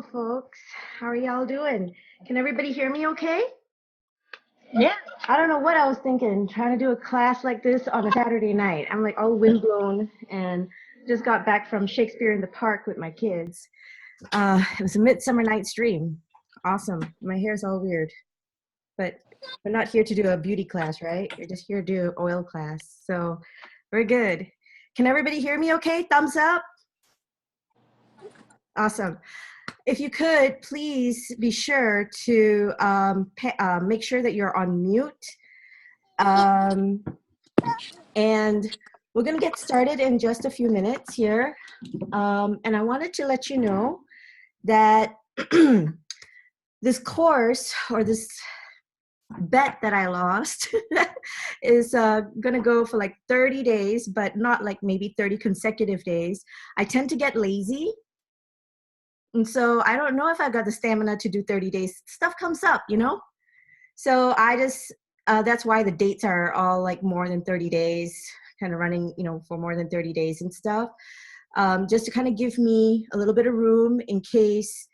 Hello, folks. How are y'all doing? Can everybody hear me okay? Yeah. I don't know what I was thinking, trying to do a class like this on a Saturday night. I'm like all windblown and just got back from Shakespeare in the Park with my kids. It was a Midsummer Night's Dream. Awesome. My hair's all weird, but we're not here to do a beauty class, right? We're just here to do oil class. So we're good. Can everybody hear me okay? Thumbs up. Awesome. If you could, please be sure to make sure that you're on mute. And we're going to get started in just a few minutes here. And I wanted to let you know that this course, or this bet that I lost, is going to go for like 30 days, but not like maybe 30 consecutive days. I tend to get lazy. And so I don't know if I've got the stamina to do 30 days. Stuff comes up, you know? So I just, that's why the dates are all like more than 30 days, kind of running, you know, for more than 30 days and stuff. Just to kind of give me a little bit of room in case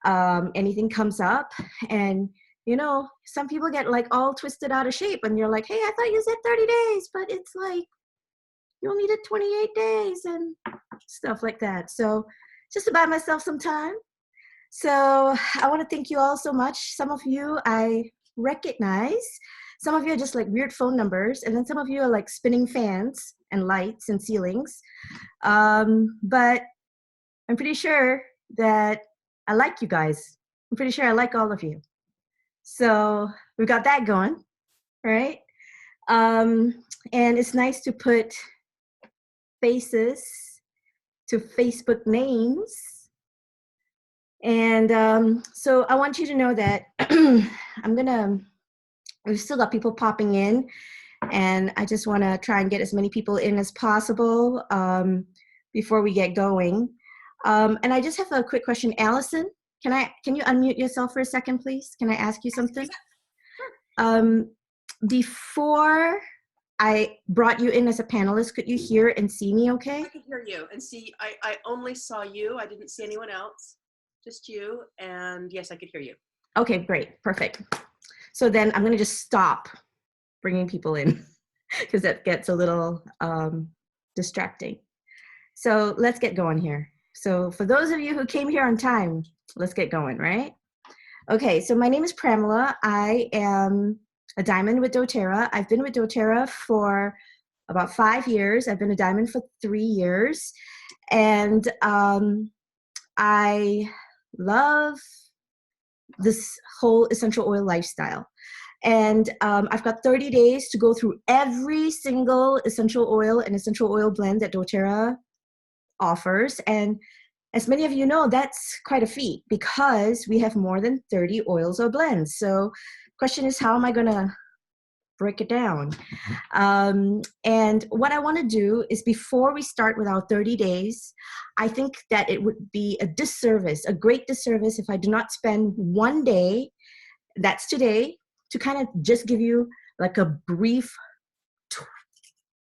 anything comes up. And, you know, some people get like all twisted out of shape and you're like, hey, I thought you said 30 days, but it's like, you only did 28 days and stuff like that. So just to buy myself some time. So I want to thank you all so much. Some of you I recognize. Some of you are just like weird phone numbers. And then some of you are like spinning fans and lights and ceilings. But I'm pretty sure that I like you guys. I'm pretty sure I like all of you. So we've got that going, right? And it's nice to put faces to Facebook names. And so I want you to know that we've still got people popping in, and I just want to try and get as many people in as possible before we get going. And I just have a quick question. Allison, can you unmute yourself for a second, please? Can I ask you something? Before I brought you in as a panelist, could you hear and see me okay? I could hear you and see. I only saw you. I didn't see anyone else. Just you. And yes, I could hear you. Okay, great. Perfect. So then I'm going to just stop bringing people in because that gets a little distracting. So let's get going here. So for those of you who came here on time, let's get going, right? Okay, so my name is Pramela. I am a diamond with doTERRA. I've been with doTERRA for about 5 years. I've been a diamond for 3 years. And I love this whole essential oil lifestyle. And I've got 30 days to go through every single essential oil and essential oil blend that doTERRA offers. And as many of you know, that's quite a feat because we have more than 30 oils or blends. So question is, how am I going to break it down? And what I want to do is, before we start with our 30 days, I think that it would be a disservice, a great disservice, if I do not spend one day, that's today, to kind of just give you like a brief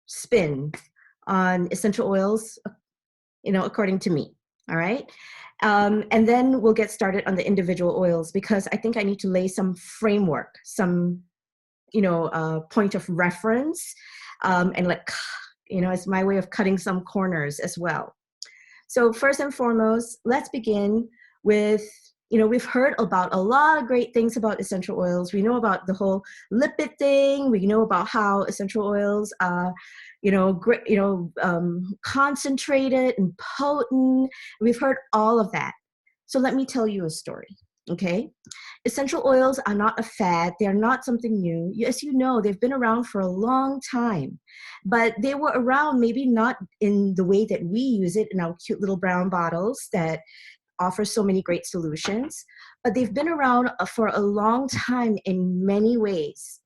spin on essential oils, you know, according to me. All right. And then we'll get started on the individual oils, because I think I need to lay some framework, some, you know, point of reference, and like, you know, it's my way of cutting some corners as well. So first and foremost, let's begin with, you know, we've heard about a lot of great things about essential oils. We know about the whole lipid thing. We know about how essential oils are, concentrated and potent. We've heard all of that. So let me tell you a story, okay? Essential oils are not a fad. They're not something new. As you know, they've been around for a long time, but they were around maybe not in the way that we use it in our cute little brown bottles that offer so many great solutions, but they've been around for a long time in many ways.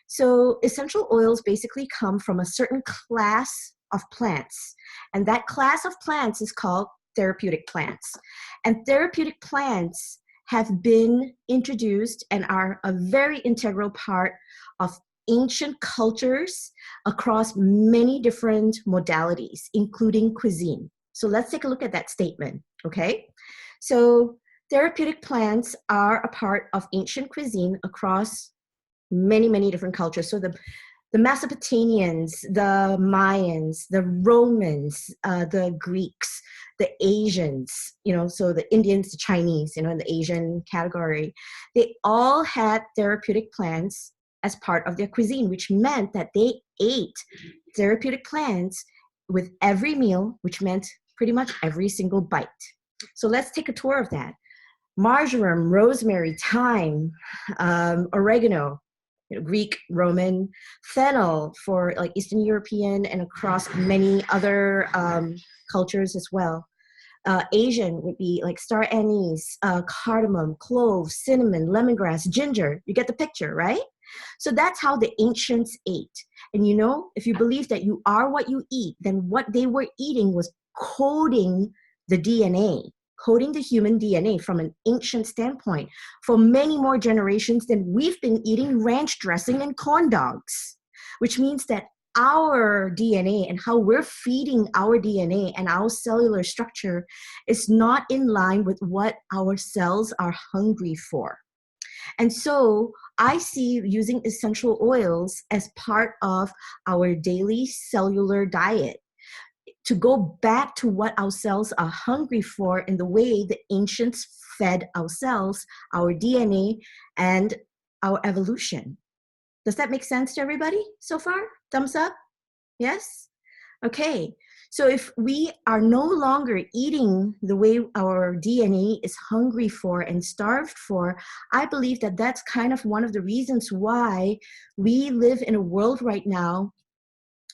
So essential oils basically come from a certain class of plants, and that class of plants is called therapeutic plants. And therapeutic plants have been introduced and are a very integral part of ancient cultures across many different modalities, including cuisine. So let's take a look at that statement, okay? So therapeutic plants are a part of ancient cuisine across many, many different cultures. So the Mesopotamians, the Mayans, the Romans, the Greeks, the Asians, so the Indians, the Chinese, in the Asian category, they all had therapeutic plants as part of their cuisine, which meant that they ate therapeutic plants with every meal, which meant pretty much every single bite. So let's take a tour of that. Marjoram, rosemary, thyme, oregano, Greek, Roman, fennel for like Eastern European and across many other cultures as well. Asian would be like star anise, cardamom, cloves, cinnamon, lemongrass, ginger. You get the picture, right? So that's how the ancients ate. And if you believe that you are what you eat, then what they were eating was coding the DNA, coding the human DNA from an ancient standpoint for many more generations than we've been eating ranch dressing and corn dogs, which means that our DNA and how we're feeding our DNA and our cellular structure is not in line with what our cells are hungry for. And so I see using essential oils as part of our daily cellular diet to go back to what our cells are hungry for in the way the ancients fed our cells, our DNA, and our evolution. Does that make sense to everybody so far? Thumbs up? Yes? Okay. So if we are no longer eating the way our DNA is hungry for and starved for, I believe that that's kind of one of the reasons why we live in a world right now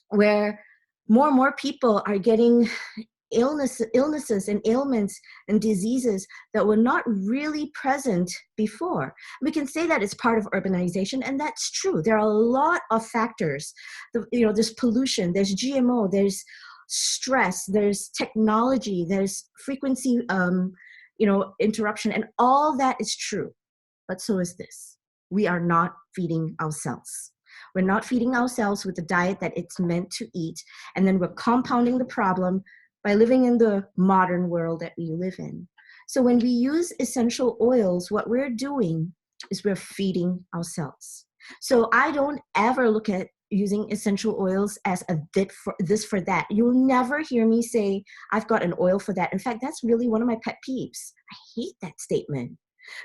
where more and more people are getting illnesses and ailments and diseases that were not really present before. We can say that it's part of urbanization, and that's true. There are a lot of factors. There's pollution, there's GMO, there's stress, there's technology, there's frequency, interruption, and all that is true. But so is this. We are not feeding ourselves. We're not feeding ourselves with the diet that it's meant to eat, and then we're compounding the problem by living in the modern world that we live in. So when we use essential oils, what we're doing is we're feeding ourselves. So I don't ever look at using essential oils as a bit for this for that. You'll never hear me say, I've got an oil for that. In fact, that's really one of my pet peeves. I hate that statement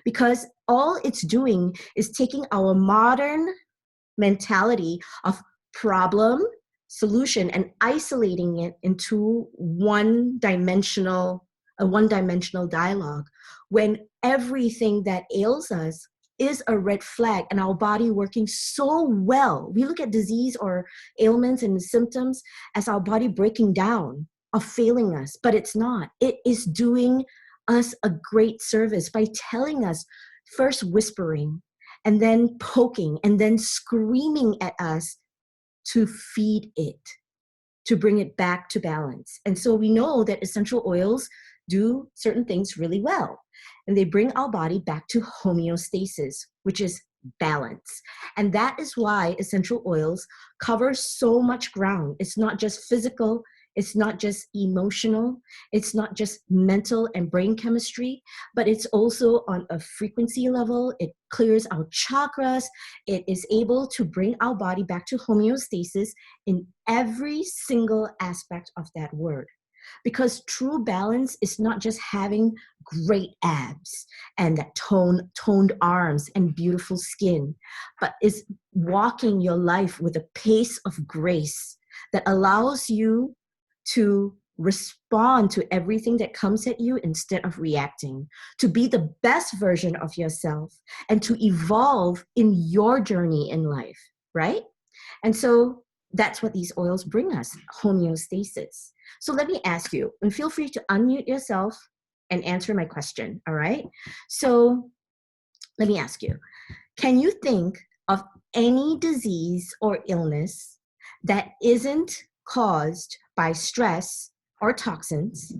because all it's doing is taking our modern mentality of problem, solution, and isolating it into a one-dimensional dialogue when everything that ails us is a red flag and our body working so well. We look at disease or ailments and symptoms as our body breaking down or failing us, but it's not. It is doing us a great service by telling us, first whispering and then poking and then screaming at us to feed it, to bring it back to balance. And so we know that essential oils do certain things really well. And they bring our body back to homeostasis, which is balance. And that is why essential oils cover so much ground. It's not just physical, it's not just emotional, it's not just mental and brain chemistry, but it's also on a frequency level. It clears our chakras. It is able to bring our body back to homeostasis in every single aspect of that word. Because true balance is not just having great abs and that toned arms and beautiful skin, but is walking your life with a pace of grace that allows you to respond to everything that comes at you instead of reacting, to be the best version of yourself and to evolve in your journey in life, right? And so that's what these oils bring us, homeostasis. So let me ask you, and feel free to unmute yourself and answer my question, all right? So let me ask you, can you think of any disease or illness that isn't caused by stress or toxins?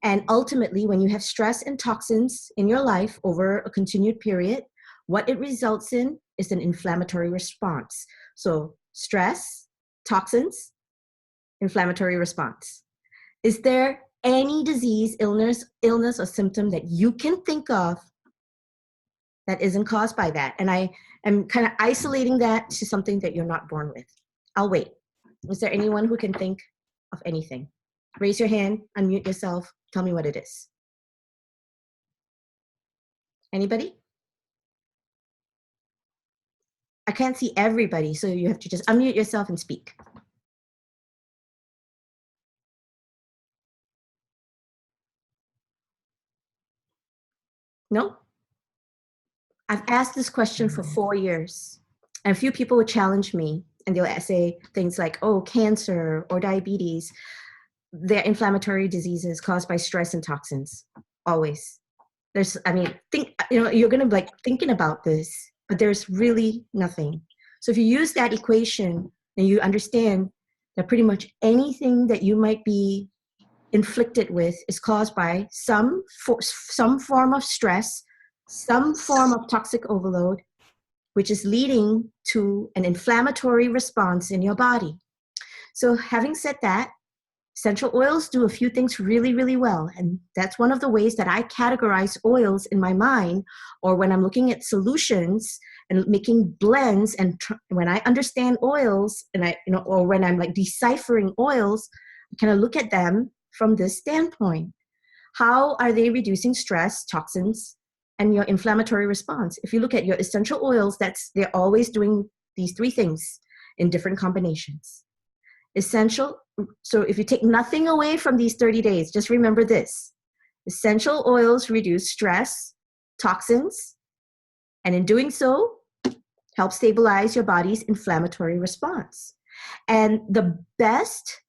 And ultimately, when you have stress and toxins in your life over a continued period, what it results in is an inflammatory response. So stress, toxins, inflammatory response. Is there any disease, illness or symptom that you can think of that isn't caused by that. And I am kind of isolating that to something that you're not born with. I'll wait. Is there anyone who can think of anything? Raise your hand, unmute yourself, tell me what it is. Anybody? I can't see everybody, so you have to just unmute yourself and speak. No? I've asked this question for 4 years, and a few people would challenge me, and they'll say things like, oh, cancer or diabetes. They're inflammatory diseases caused by stress and toxins, always. There's, I mean, you're gonna be like thinking about this, but there's really nothing. So if you use that equation and you understand that pretty much anything that you might be inflicted with is caused by some form of stress, some form of toxic overload, which is leading to an inflammatory response in your body. So having said that, essential oils do a few things really, really well. And that's one of the ways that I categorize oils in my mind, or when I'm looking at solutions and making blends. And when I understand oils, and or when I'm like deciphering oils, I kind of look at them from this standpoint. How are they reducing stress, toxins, and your inflammatory response? If you look at your essential oils, they're always doing these three things in different combinations. Essential, so if you take nothing away from these 30 days, just remember this. Essential oils reduce stress, toxins, and in doing so, help stabilize your body's inflammatory response. And the best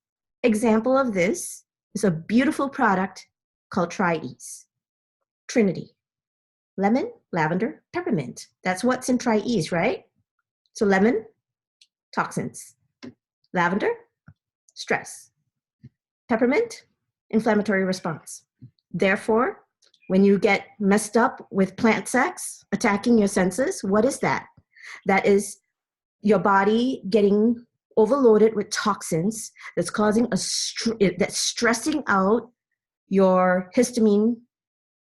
example of this is a beautiful product called Tri-Ease. Trinity. Lemon, lavender, peppermint. That's what's in Tri-Ease, right? So lemon, toxins. Lavender, stress. Peppermint, inflammatory response. Therefore, when you get messed up with plant sex attacking your senses, what is that? That is your body getting overloaded with toxins that's causing that's stressing out your histamine,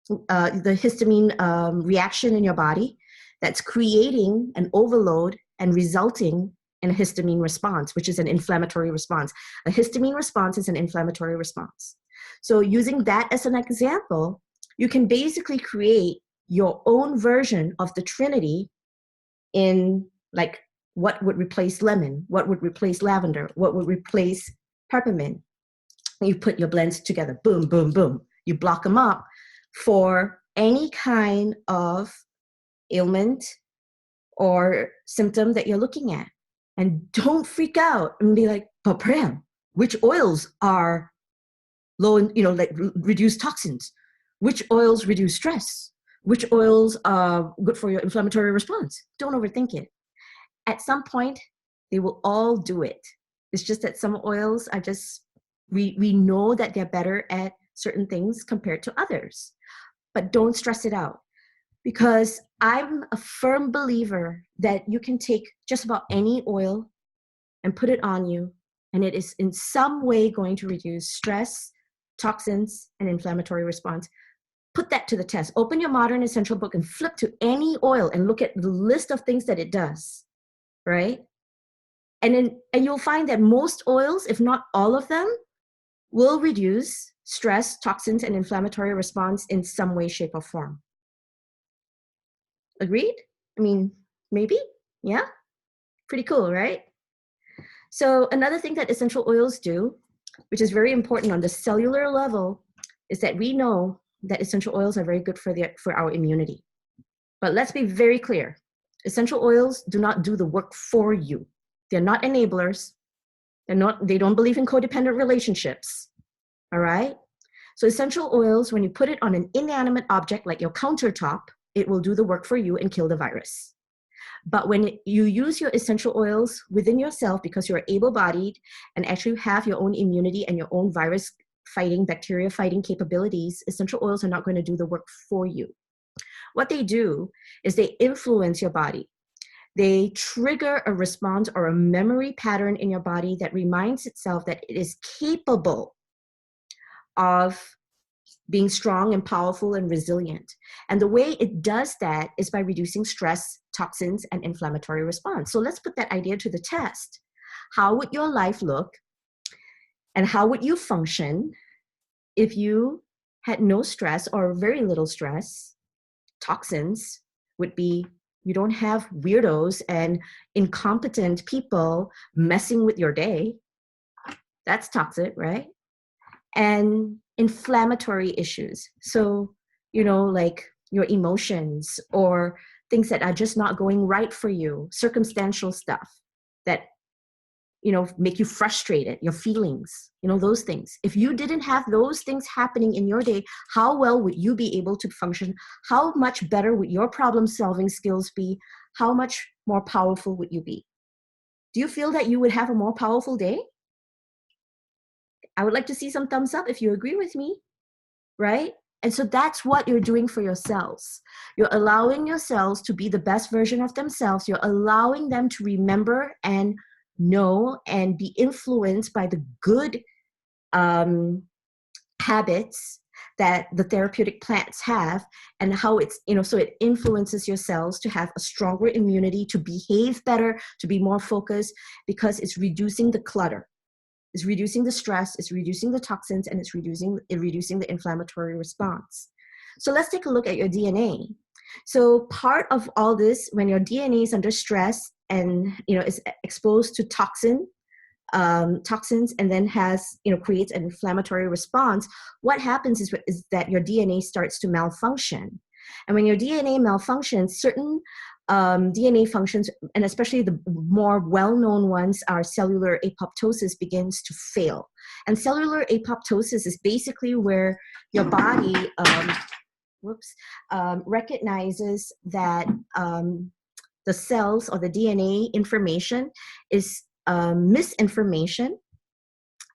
the histamine reaction in your body, that's creating an overload and resulting in a histamine response, which is an inflammatory response. A histamine response is an inflammatory response. So using that as an example, you can basically create your own version of the Trinity in like what would replace lemon, what would replace lavender, what would replace peppermint. You put your blends together, boom, boom, boom. You block them up for any kind of ailment or symptom that you're looking at. And don't freak out and be like, but Pram, which oils are low in, like reduce toxins? Which oils reduce stress? Which oils are good for your inflammatory response? Don't overthink it. At some point, they will all do it. It's just that some oils are just, we know that they're better at certain things compared to others. But don't stress it out. Because I'm a firm believer that you can take just about any oil and put it on you, and it is in some way going to reduce stress, toxins, and inflammatory response. Put that to the test. Open your Modern Essential book and flip to any oil and look at the list of things that it does, right? And you'll find that most oils, if not all of them, will reduce stress, toxins, and inflammatory response in some way, shape, or form. Agreed? I mean, maybe? Yeah? Pretty cool, right? So another thing that essential oils do, which is very important on the cellular level, is that we know that essential oils are very good for our immunity. But let's be very clear. Essential oils do not do the work for you. They're not enablers. They don't believe in codependent relationships. All right? So essential oils, when you put it on an inanimate object like your countertop, it will do the work for you and kill the virus. But when you use your essential oils within yourself, because you're able-bodied and actually have your own immunity and your own virus-fighting, bacteria-fighting capabilities, essential oils are not going to do the work for you. What they do is they influence your body. They trigger a response or a memory pattern in your body that reminds itself that it is capable of being strong and powerful and resilient. And the way it does that is by reducing stress, toxins, and inflammatory response. So let's put that idea to the test. How would your life look and how would you function if you had no stress or very little stress? Toxins would be you don't have weirdos and incompetent people messing with your day. That's toxic, right? And inflammatory issues. So, like your emotions or things that are just not going right for you, circumstantial stuff that, make you frustrated, your feelings, those things. If you didn't have those things happening in your day, how well would you be able to function? How much better would your problem solving skills be? How much more powerful would you be? Do you feel that you would have a more powerful day? I would like to see some thumbs up if you agree with me, right? And so that's what you're doing for your cells. You're allowing your cells to be the best version of themselves. You're allowing them to remember and know and be influenced by the good habits that the therapeutic plants have, and how it's, so it influences your cells to have a stronger immunity, to behave better, to be more focused, because it's reducing the clutter. It's reducing the stress, it's reducing the toxins, and it's reducing the inflammatory response. So let's take a look at your DNA. So part of all this, when your DNA is under stress and is exposed to toxins, and then creates an inflammatory response, what happens is that your DNA starts to malfunction. And when your DNA malfunctions, certain DNA functions, and especially the more well-known ones, are cellular apoptosis begins to fail. And cellular apoptosis is basically where your body recognizes that the cells or the DNA information is misinformation,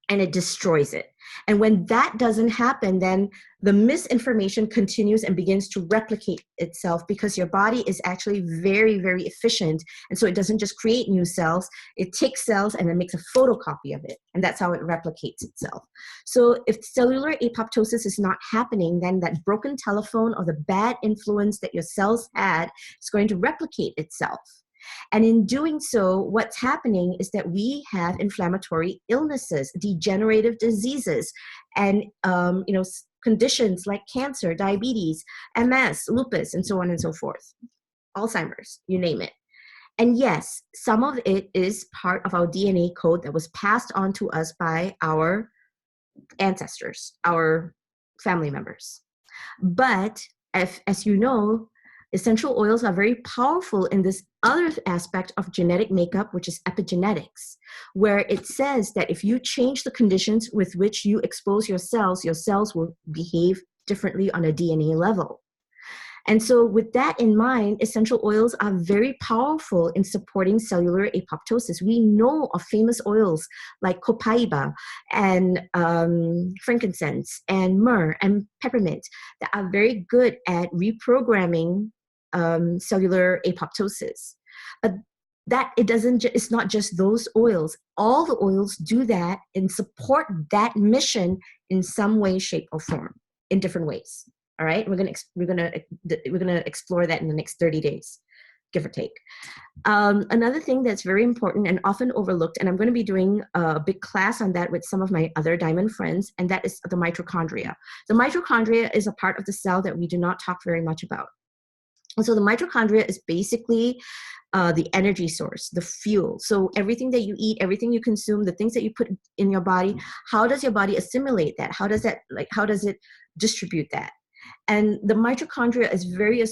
and it destroys it. And when that doesn't happen, then the misinformation continues and begins to replicate itself, because your body is actually very, very efficient. And so it doesn't just create new cells, it takes cells and then makes a photocopy of it. And that's how it replicates itself. So if cellular apoptosis is not happening, then that broken telephone or the bad influence that your cells had is going to replicate itself. And in doing so, what's happening is that we have inflammatory illnesses, degenerative diseases, and conditions like cancer, diabetes, MS, lupus, and so on and so forth. Alzheimer's, you name it. And yes, some of it is part of our DNA code that was passed on to us by our ancestors, our family members. But as you know, essential oils are very powerful in this other aspect of genetic makeup, which is epigenetics, where it says that if you change the conditions with which you expose your cells will behave differently on a DNA level. And so with that in mind, essential oils are very powerful in supporting cellular apoptosis. We know of famous oils like copaiba and frankincense and myrrh and peppermint that are very good at reprogramming cellular apoptosis. But that it's not just those oils. All the oils do that and support that mission in some way, shape, or form, in different ways. All right, we're gonna explore that in the next 30 days, give or take. Another thing that's very important and often overlooked, and I'm going to be doing a big class on that with some of my other diamond friends, and that is the mitochondria. The mitochondria is a part of the cell that we do not talk very much about. And so the mitochondria is basically the energy source, the fuel. So everything that you eat, everything you consume, the things that you put in your body, how does your body assimilate that? How does it distribute that? And the mitochondria is very,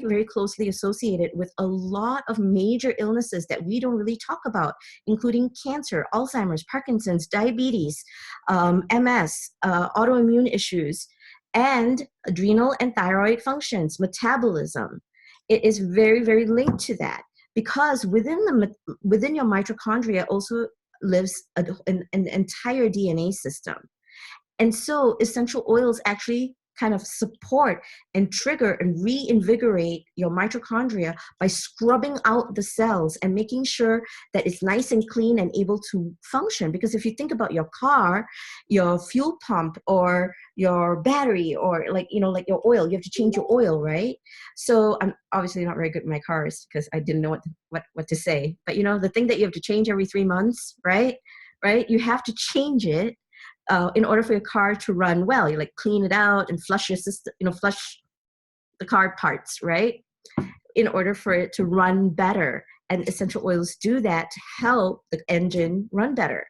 very closely associated with a lot of major illnesses that we don't really talk about, including cancer, Alzheimer's, Parkinson's, diabetes, MS, autoimmune issues, and adrenal and thyroid functions, metabolism. It is very, very linked to that, because within your mitochondria also lives an entire DNA system. And so essential oils actually kind of support and trigger and reinvigorate your mitochondria by scrubbing out the cells and making sure that it's nice and clean and able to function. Because if you think about your car, your fuel pump, or your battery, or like, you know, like your oil, you have to change your oil, right? So I'm obviously not very good in my cars because I didn't know what to say. But you know, the thing that you have to change every 3 months, right? Right? You have to change it in order for your car to run well. You like clean it out and flush your system, you know, flush the car parts, right? In order for it to run better. And essential oils do that to help the engine run better.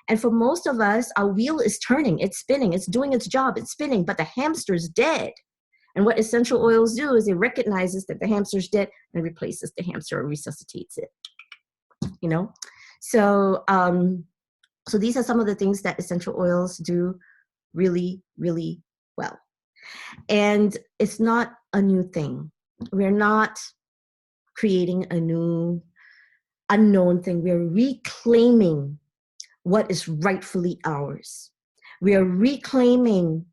And for most of us, our wheel is turning, it's spinning, it's doing its job, it's spinning, but the hamster's dead. And what essential oils do is it recognizes that the hamster's dead and replaces the hamster or resuscitates it, you know? So, so these are some of the things that essential oils do really, really well. And it's not a new thing. We're not creating a new unknown thing. We're reclaiming what is rightfully ours. We are reclaiming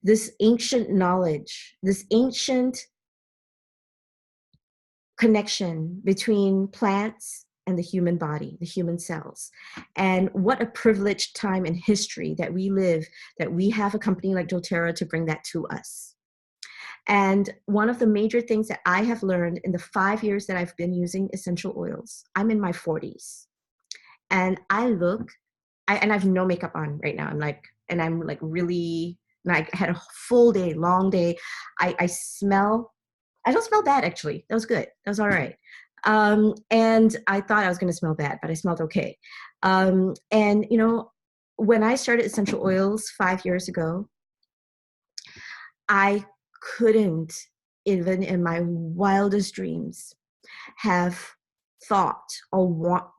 this ancient knowledge, this ancient connection between plants and the human body, the human cells. And what a privileged time in history that we live, that we have a company like doTERRA to bring that to us. And one of the major things that I have learned in the 5 years that I've been using essential oils, I'm in my 40s, and and I have no makeup on right now. I'm like really, and I had a full day, long day. I don't smell bad, actually. That was good. That was all right. And I thought I was going to smell bad, but I smelled okay. And, you know, when I started essential oils 5 years ago, I couldn't, even in my wildest dreams, have thought or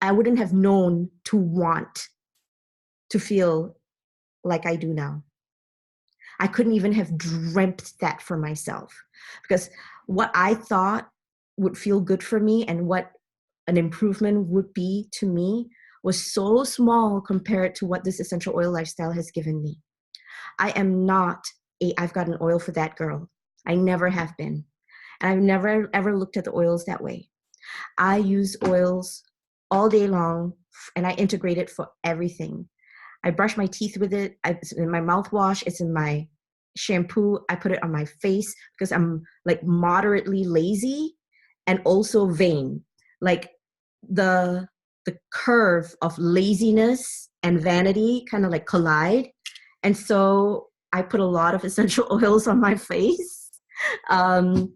I wouldn't have known to want to feel like I do now. I couldn't even have dreamt that for myself, because what I thought would feel good for me and what an improvement would be to me was so small compared to what this essential oil lifestyle has given me. I am not I've got an oil for that girl. I never have been. And I've never ever looked at the oils that way. I use oils all day long, and I integrate it for everything. I brush my teeth with it. It's in my mouthwash. It's in my shampoo. I put it on my face because I'm like moderately lazy and also vain. Like the curve of laziness and vanity kind of like collide. And so I put a lot of essential oils on my face. So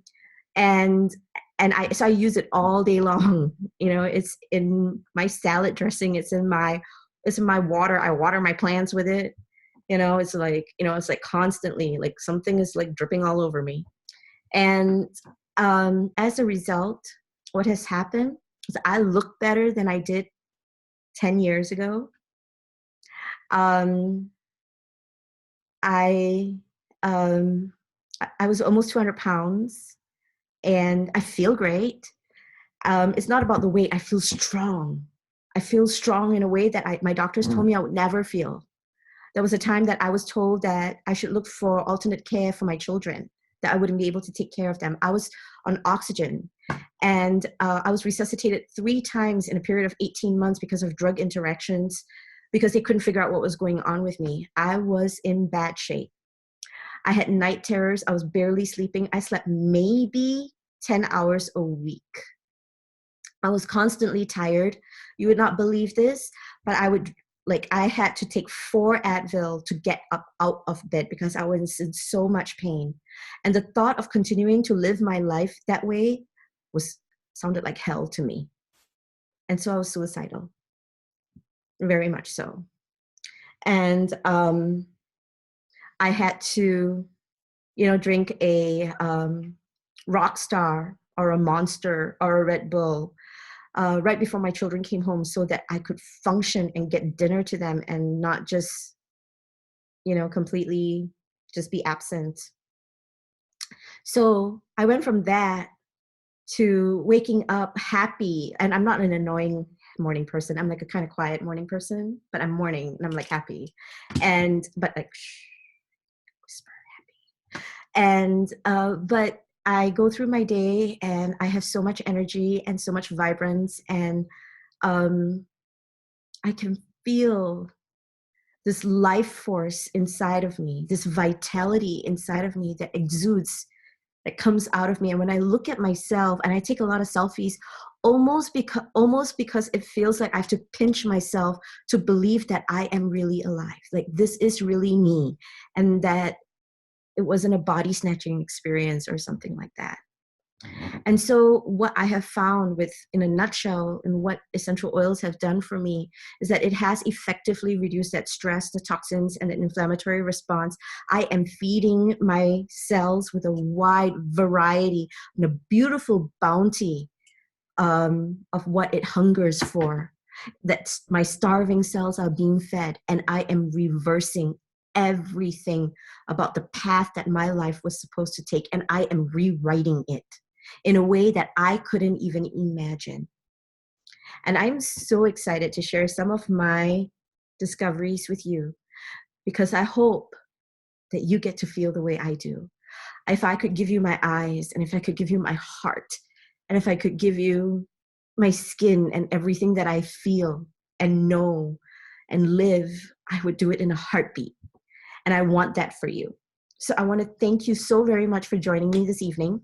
I use it all day long. You know, it's in my salad dressing. It's in my water. I water my plants with it. You know, it's like constantly, like something is like dripping all over me. And as a result, what has happened is I look better than I did 10 years ago. I was almost 200 pounds, and I feel great. It's not about the weight. I feel strong. I feel strong in a way that my doctors told me I would never feel. There was a time that I was told that I should look for alternate care for my children, that I wouldn't be able to take care of them. I was on oxygen, and I was resuscitated 3 times in a period of 18 months because of drug interactions, because they couldn't figure out what was going on with me. I was in bad shape. I had night terrors. I was barely sleeping. I slept maybe 10 hours a week. I was constantly tired. You would not believe this, but I had to take 4 Advil to get up out of bed because I was in so much pain. And the thought of continuing to live my life that way sounded like hell to me. And so I was suicidal, very much so. And I had to, drink a Rockstar or a Monster or a Red Bull right before my children came home, so that I could function and get dinner to them and not just, completely just be absent. So I went from that to waking up happy. And I'm not an annoying morning person. I'm like a kind of quiet morning person, but I'm morning and I'm like happy. But like, shh, whisper. And, but I go through my day and I have so much energy and so much vibrance, and I can feel this life force inside of me, this vitality inside of me that exudes, that comes out of me. And when I look at myself, and I take a lot of selfies, almost because it feels like I have to pinch myself to believe that I am really alive, like this is really me, and that it wasn't a body snatching experience or something like that. And so what I have found, with, in a nutshell, and what essential oils have done for me, is that it has effectively reduced that stress, the toxins, and the inflammatory response. I am feeding my cells with a wide variety and a beautiful bounty of what it hungers for. That my starving cells are being fed, and I am reversing everything about the path that my life was supposed to take, and I am rewriting it in a way that I couldn't even imagine. And I'm so excited to share some of my discoveries with you, because I hope that you get to feel the way I do. If I could give you my eyes, and if I could give you my heart, and if I could give you my skin and everything that I feel and know and live, I would do it in a heartbeat. And I want that for you. So I want to thank you so very much for joining me this evening.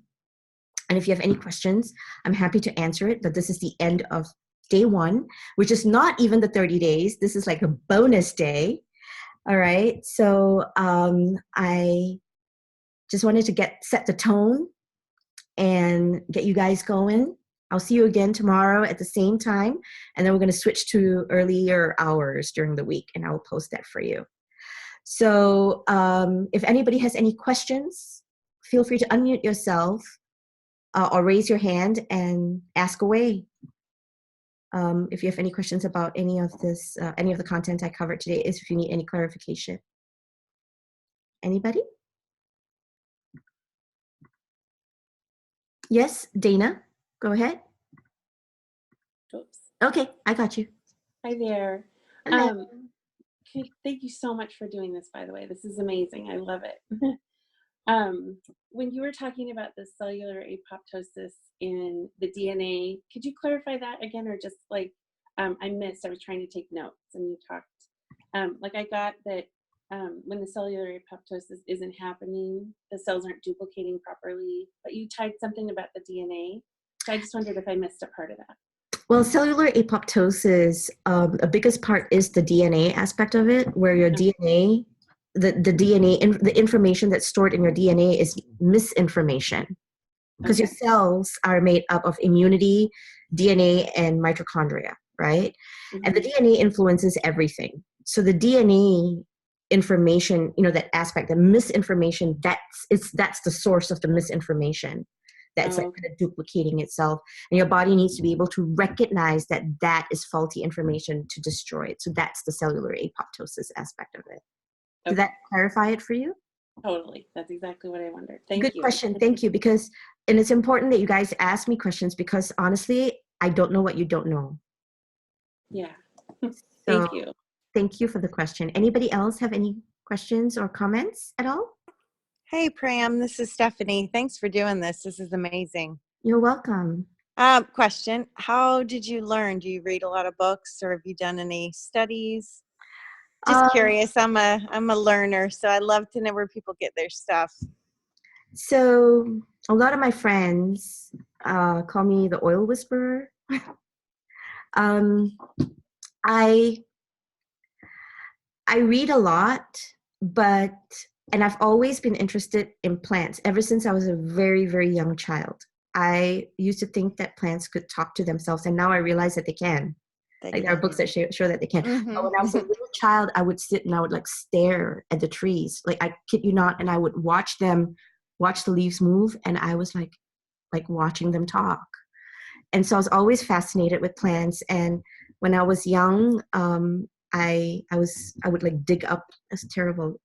And if you have any questions, I'm happy to answer it. But this is the end of day 1, which is not even the 30 days. This is like a bonus day. All right. So I just wanted to set the tone and get you guys going. I'll see you again tomorrow at the same time. And then we're going to switch to earlier hours during the week, and I will post that for you. So if anybody has any questions, feel free to unmute yourself or raise your hand and ask away. If you have any questions about any of this, any of the content I covered today, if you need any clarification. Anybody? Yes, Dana, go ahead. Oops. Okay, I got you. Hi there. Hello. Thank you so much for doing this, by the way. This is amazing. I love it. When you were talking about the cellular apoptosis in the DNA, could you clarify that again, or just like I missed? I was trying to take notes, and you talked. Like I got that when the cellular apoptosis isn't happening, the cells aren't duplicating properly. But you tied something about the DNA, so I just wondered if I missed a part of that. Well, cellular apoptosis, the biggest part is the DNA aspect of it, where your DNA, the DNA, the information that's stored in your DNA is misinformation, because your cells are made up of immunity, DNA, and mitochondria, right? And the DNA influences everything. So the DNA information, that aspect, the misinformation, that's the source of the misinformation. That's like kind of duplicating itself. And your body needs to be able to recognize that that is faulty information to destroy it. So that's the cellular apoptosis aspect of it. Did that clarify it for you? Totally. That's exactly what I wondered. Thank you. Good question. Thank you. And it's important that you guys ask me questions, because honestly, I don't know what you don't know. Yeah. Thank you. Thank you for the question. Anybody else have any questions or comments at all? Hey, Pram, this is Stephanie. Thanks for doing this. This is amazing. You're welcome. Question, how did you learn? Do you read a lot of books, or have you done any studies? Just curious. I'm a learner, so I love to know where people get their stuff. So a lot of my friends call me the oil whisperer. I read a lot, and I've always been interested in plants ever since I was a very, very young child. I used to think that plants could talk to themselves, and now I realize that they can. There are books that show that they can. Mm-hmm. But when I was a little child, I would sit and I would like stare at the trees. Like, I kid you not, and I would watch the leaves move, and I was like watching them talk. And so I was always fascinated with plants. And when I was young, I would like dig up. It's terrible,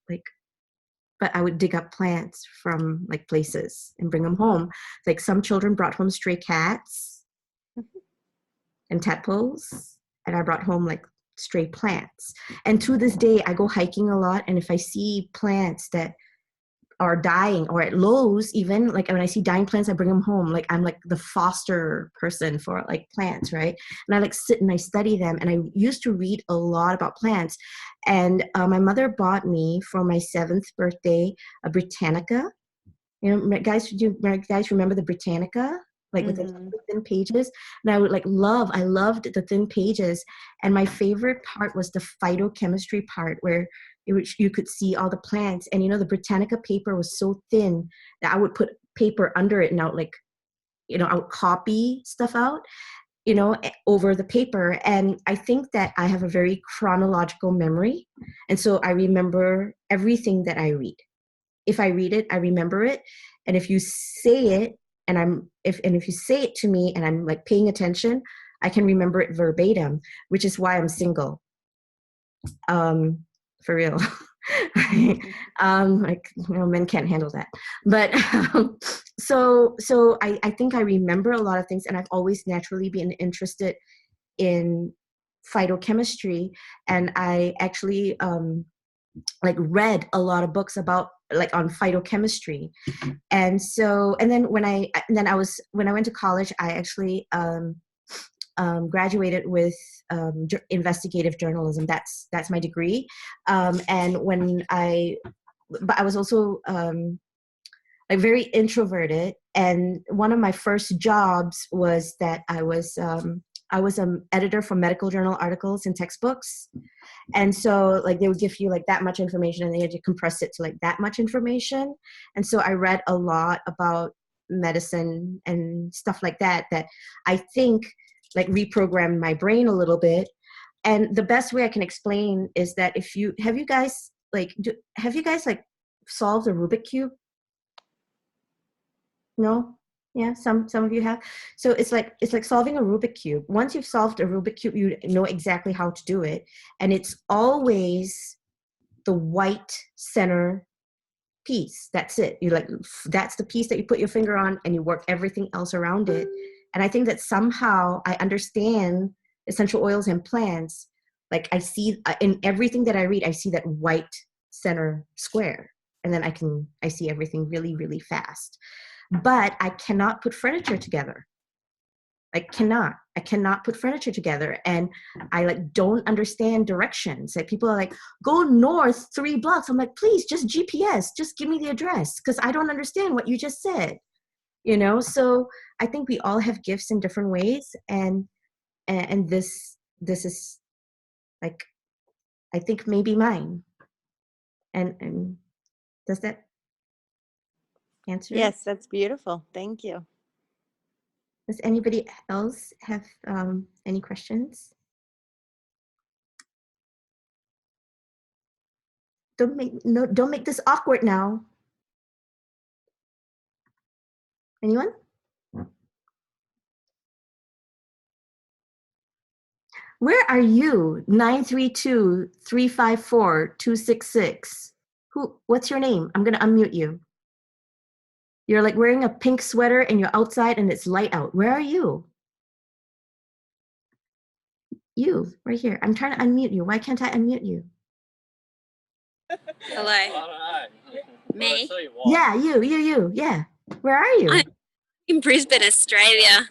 but I would dig up plants from like places and bring them home. Like, some children brought home stray cats and tadpoles, and I brought home like stray plants. And to this day, I go hiking a lot, and if I see plants that or dying, or at Lowe's even, like when I see dying plants, I bring them home. Like I'm like the foster person for like plants, right? And I like sit and I study them. And I used to read a lot about plants. And my mother bought me for my 7th birthday a Britannica. You know, guys, do you guys remember the Britannica? Like with the thin pages? And I loved the thin pages. And my favorite part was the phytochemistry part, where you could see all the plants. And you know, the Britannica paper was so thin that I would put paper under it, and I would like, you know, I would copy stuff out, you know, over the paper. And I think that I have a very chronological memory. And so I remember everything that I read. If I read it, I remember it. And if you say it, and if you say it to me and I'm like paying attention, I can remember it verbatim, which is why I'm single. For real. Like, you know, men can't handle that. But so I think I remember a lot of things, and I've always naturally been interested in phytochemistry. And I actually like read a lot of books about like on phytochemistry. And so, and then when I went to college, I actually graduated with investigative journalism. That's my degree. And but I was also like very introverted. And one of my first jobs was that I was an editor for medical journal articles and textbooks. And so like they would give you like that much information, and they had to compress it to like that much information. And so I read a lot about medicine and stuff like that I think like reprogrammed my brain a little bit. And the best way I can explain is that have you guys solved a Rubik Cube? No? Yeah, some of you have. So it's like solving a Rubik Cube. Once you've solved a Rubik Cube, you know exactly how to do it. And it's always the white center piece. That's it. That's the piece that you put your finger on, and you work everything else around it. And I think that somehow I understand essential oils and plants. Like I see in everything that I read, I see that white center square. And then I see everything really, really fast. But I cannot put furniture together. I cannot put furniture together. And I like don't understand directions. Like people are like, go north 3 blocks. I'm like, please just GPS, just give me the address, because I don't understand what you just said. You know, so I think we all have gifts in different ways. And this is like, I think maybe mine. And does that answer? Yes, that's beautiful. Thank you. Does anybody else have any questions? Don't make this awkward now. Anyone? Where are you? 932-354-266. What's your name? I'm gonna unmute you. You're like wearing a pink sweater and you're outside and it's light out. Where are you? You, right here. I'm trying to unmute you. Why can't I unmute you? Hello. Me? Yeah, you. Yeah. Where are you? I'm in Brisbane, Australia.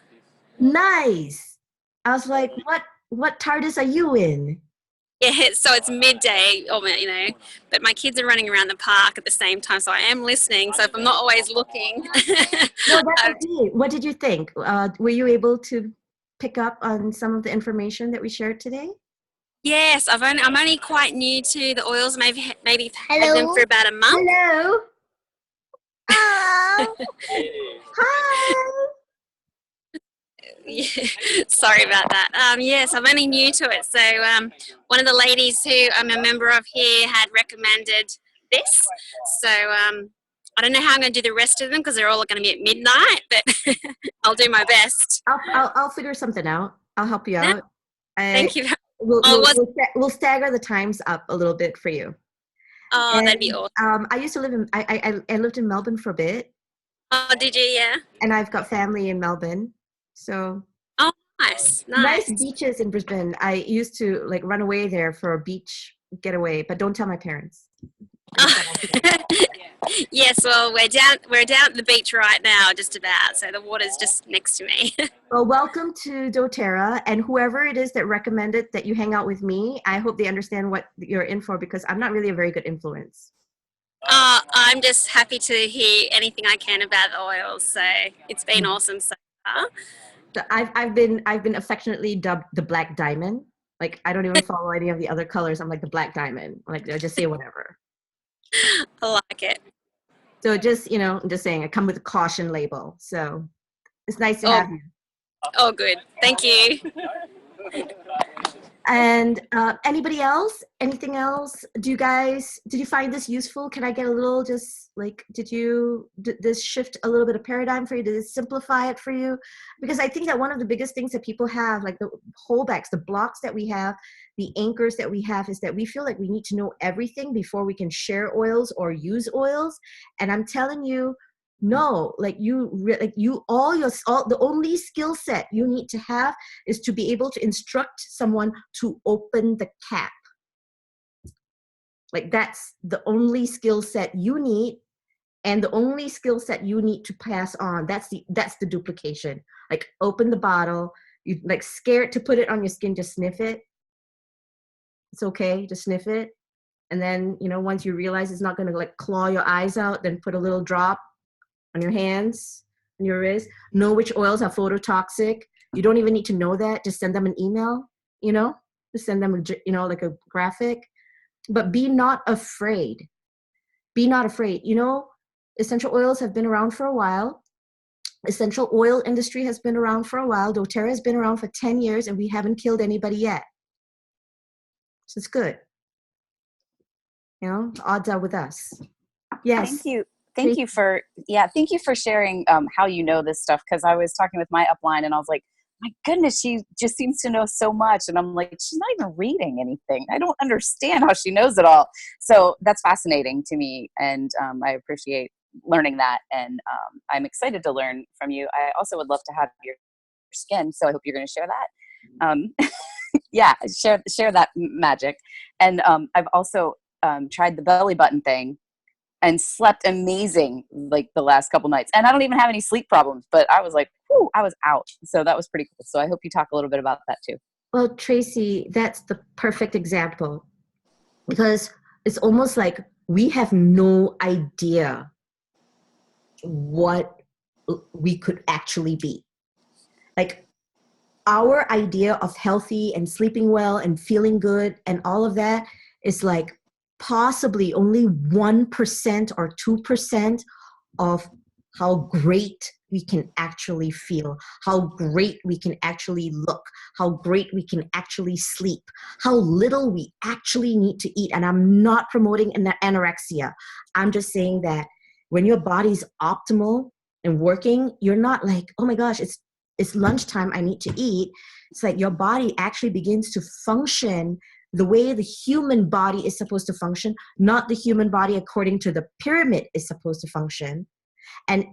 Nice. I was like, what TARDIS are you in? Yeah, so it's midday, but my kids are running around the park at the same time, so I am listening. So if I'm not always looking. No, that's okay. What did you think? Were you able to pick up on some of the information that we shared today? Yes, I'm only quite new to the oils. Maybe had them for about a month. Hello. Hi. Yeah, sorry about that. Yes, I'm only new to it. So one of the ladies who I'm a member of here had recommended this. So I don't know how I'm going to do the rest of them because they're all going to be at midnight, but I'll do my best. I'll figure something out. I'll help you out. Thank you. We'll stagger the times up a little bit for you. Oh, that'd be awesome. I used to live in I lived in Melbourne for a bit. Oh, did you? Yeah. And I've got family in Melbourne. So nice beaches in Brisbane. I used to like run away there for a beach getaway, but don't tell my parents. Yes, well, we're down at the beach right now, just about. So the water's just next to me. Well, welcome to doTERRA, and whoever it is that recommended that you hang out with me, I hope they understand what you're in for, because I'm not really a very good influence. I'm just happy to hear anything I can about the oils. So it's been awesome so far. So I've been affectionately dubbed the Black Diamond. Like, I don't even follow any of the other colors. I'm like the Black Diamond. Like, I just say whatever. I like it. So just, I'm just saying, I come with a caution label. So it's nice to have you. Oh, good. Thank you. And anybody else? Anything else? Did you find this useful? Can I get a little, just like, did this shift a little bit of paradigm for you? Did it simplify it for you? Because I think that one of the biggest things that people have, like the holdbacks, the blocks that we have, the anchors that we have, is that we feel like we need to know everything before we can share oils or use oils. And I'm telling you, no, the only skill set you need to have is to be able to instruct someone to open the cap. Like, that's the only skill set you need, and the only skill set you need to pass on. That's the duplication. Like, open the bottle. You like scared to put it on your skin, just sniff it. It's okay, just sniff it. And then, once you realize it's not going to like claw your eyes out, then put a little drop on your hands and your wrist. Know which oils are phototoxic. You don't even need to know that. Just send them an email, just send them, like a graphic. But be not afraid. Be not afraid. Essential oils have been around for a while. Essential oil industry has been around for a while. doTERRA has been around for 10 years, and we haven't killed anybody yet. So it's good. The odds are with us. Yes. Thank you. Thank you for sharing how you know this stuff, because I was talking with my upline and I was like, my goodness, she just seems to know so much. And I'm like, she's not even reading anything. I don't understand how she knows it all. So that's fascinating to me. And I appreciate learning that. And I'm excited to learn from you. I also would love to have your skin. So I hope you're going to share that. Yeah, share that magic. And I've also tried the belly button thing and slept amazing like the last couple nights. And I don't even have any sleep problems, but I was like, whew, I was out. So that was pretty cool. So I hope you talk a little bit about that too. Well, Tracy, that's the perfect example, because it's almost like we have no idea what we could actually be. Like, our idea of healthy and sleeping well and feeling good and all of that is like possibly only 1% or 2% of how great we can actually feel, how great we can actually look, how great we can actually sleep, how little we actually need to eat. And I'm not promoting anorexia. I'm just saying that when your body's optimal and working, you're not like, oh my gosh, it's lunchtime, I need to eat. It's like your body actually begins to function the way the human body is supposed to function, not the human body according to the pyramid is supposed to function. And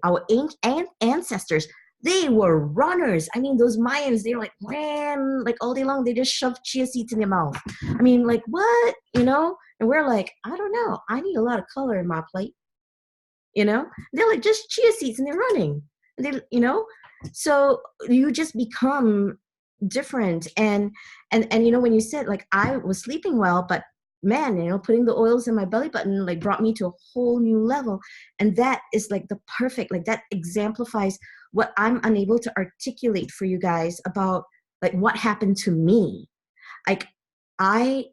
our ancient ancestors, they were runners. I mean, those Mayans, they like ran like all day long. They just shoved chia seeds in their mouth. I mean, like, what? And we're like, I don't know. I need a lot of color in my plate. They're like, just chia seeds and they're running. And so you just become different. And when you said like I was sleeping well, but man, putting the oils in my belly button like brought me to a whole new level. And that is like the perfect, like that exemplifies what I'm unable to articulate for you guys about like what happened to me. Like I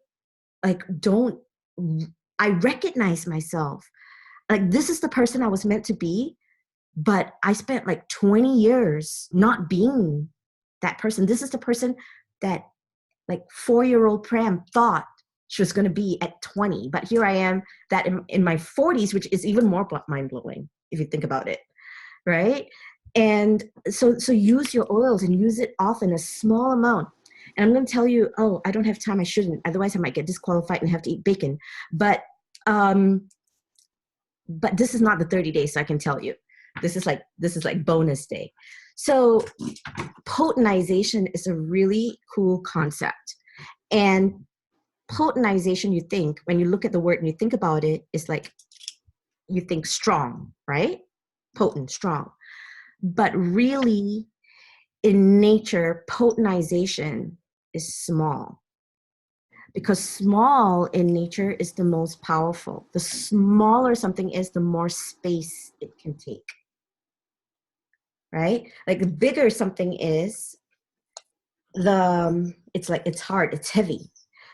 recognize myself. Like, this is the person I was meant to be, but I spent like 20 years not being that person. This is the person that like 4-year-old Pram thought she was going to be at 20. But here I am that in my 40s, which is even more mind-blowing if you think about it, right? And so use your oils and use it often, a small amount. And I'm going to tell you, I don't have time, I shouldn't. Otherwise I might get disqualified and have to eat bacon. But this is not the 30 days, so I can tell you. This is like bonus day. So potentization is a really cool concept. And potentization, you think, when you look at the word and you think about it, is like, you think strong, right? Potent, strong. But really, in nature, potentization is small. Because small in nature is the most powerful. The smaller something is, the more space it can take. Right? Like the bigger something is, it's hard, it's heavy.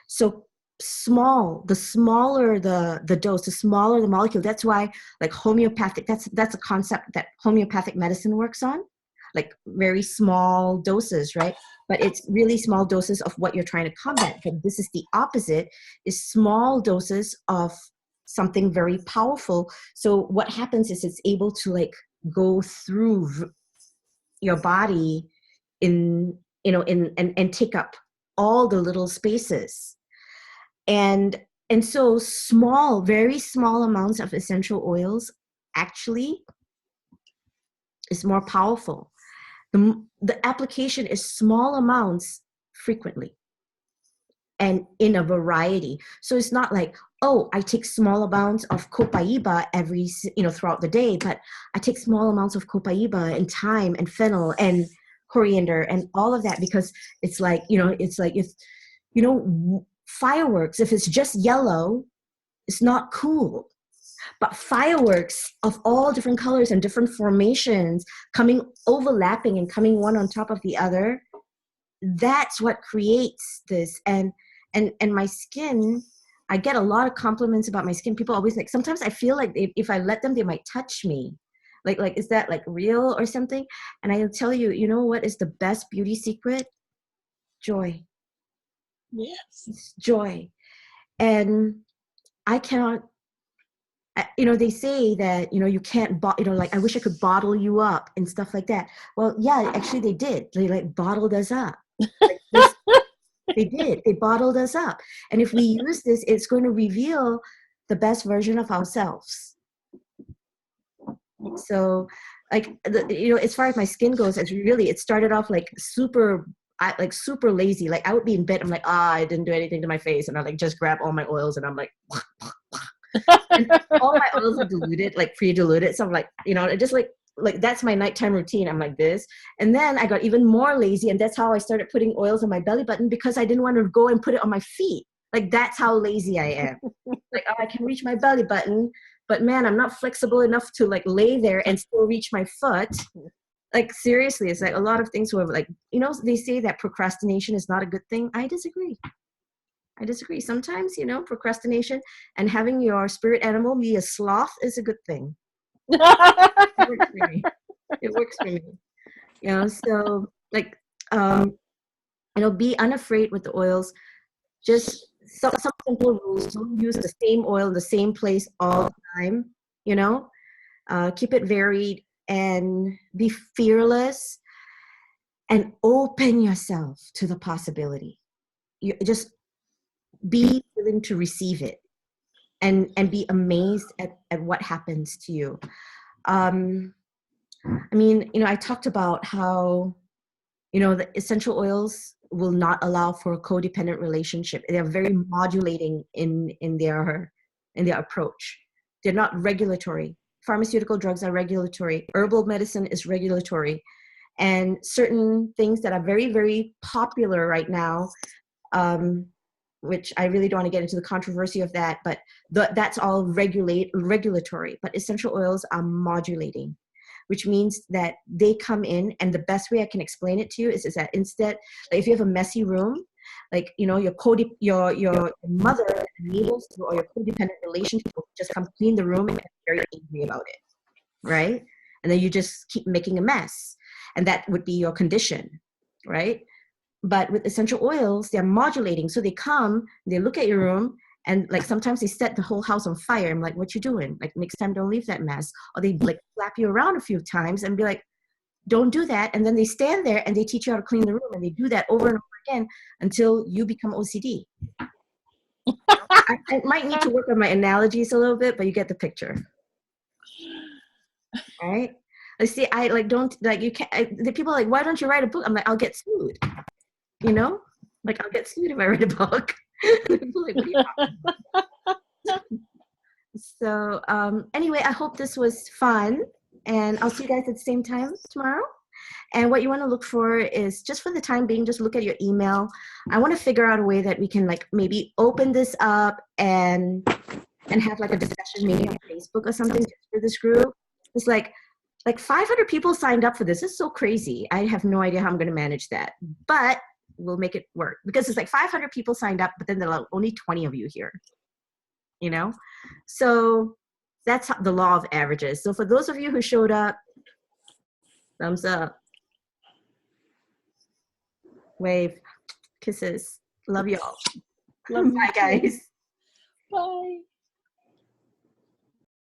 So the smaller the dose, the smaller the molecule. That's why like homeopathic, that's a concept that homeopathic medicine works on, like very small doses, right? But it's really small doses of what you're trying to combat. But this is the opposite, is small doses of something very powerful. So what happens is it's able to like go through your body and take up all the little spaces. And so small, very small amounts of essential oils actually is more powerful. The application is small amounts frequently and in a variety. So it's not like, oh, I take small amounts of copaiba throughout the day, but I take small amounts of copaiba and thyme and fennel and coriander and all of that, because it's like, if, fireworks, if it's just yellow, it's not cool. But fireworks of all different colors and different formations overlapping and coming one on top of the other, that's what creates this. And my skin, I get a lot of compliments about my skin. People always like, sometimes I feel like if I let them, they might touch me. Like, is that like real or something? And I'll tell you, you know what is the best beauty secret? Joy. Yes. It's joy. And I cannot, they say that, you can't, like, I wish I could bottle you up and stuff like that. Well, yeah, actually they did. They like bottled us up. Like they did. They bottled us up. And if we use this, it's going to reveal the best version of ourselves. So like, as far as my skin goes, it started off like super lazy. Like I would be in bed, I'm like, I didn't do anything to my face. And I like just grab all my oils and I'm like, and all my oils are diluted, like pre-diluted. So I'm like, it just like that's my nighttime routine. I'm like this. And then I got even more lazy. And that's how I started putting oils on my belly button, because I didn't want to go and put it on my feet. Like that's how lazy I am. Like, oh, I can reach my belly button, but man, I'm not flexible enough to like lay there and still reach my foot. Like seriously, it's like a lot of things were like, they say that procrastination is not a good thing. I disagree. Sometimes, procrastination and having your spirit animal be a sloth is a good thing. It works for me. So like, be unafraid with the oils. Just some simple rules. Don't use the same oil in the same place all the time. Keep it varied and be fearless and open yourself to the possibility. You just be willing to receive it and be amazed at what happens to you. I talked about how, the essential oils will not allow for a codependent relationship. They're very modulating in their approach. They're not regulatory. Pharmaceutical drugs are regulatory. Herbal medicine is regulatory. And certain things that are very, very popular right now, which I really don't want to get into the controversy of that, but that's all regulatory. But essential oils are modulating, which means that they come in, and the best way I can explain it to you is that instead, like if you have a messy room, like, your mother enables you, or your codependent relationship will just come clean the room and get very angry about it, right? And then you just keep making a mess. And that would be your condition, right? But with essential oils, they're modulating. So they come, they look at your room, and like sometimes they set the whole house on fire. I'm like, what you doing? Like next time, don't leave that mess. Or they like slap you around a few times and be like, don't do that. And then they stand there and they teach you how to clean the room, and they do that over and over again until you become OCD. I might need to work on my analogies a little bit, but you get the picture. All right. Let's see. I like don't like you can't. The people are like, why don't you write a book? I'm like, I'll get sued. Like I'll get sued if I write a book. Like, what are you talking about? So anyway, I hope this was fun, and I'll see you guys at the same time tomorrow. And what you want to look for is, just for the time being, just look at your email. I want to figure out a way that we can like maybe open this up and have like a discussion maybe on Facebook or something for this group. It's like 500 people signed up for this. It's so crazy. I have no idea how I'm going to manage that, but we'll make it work, because it's like 500 people signed up, but then there are only 20 of you here, you know? So that's the law of averages. So for those of you who showed up, thumbs up, wave, kisses. Love y'all. Love you Bye, too. guys. Bye.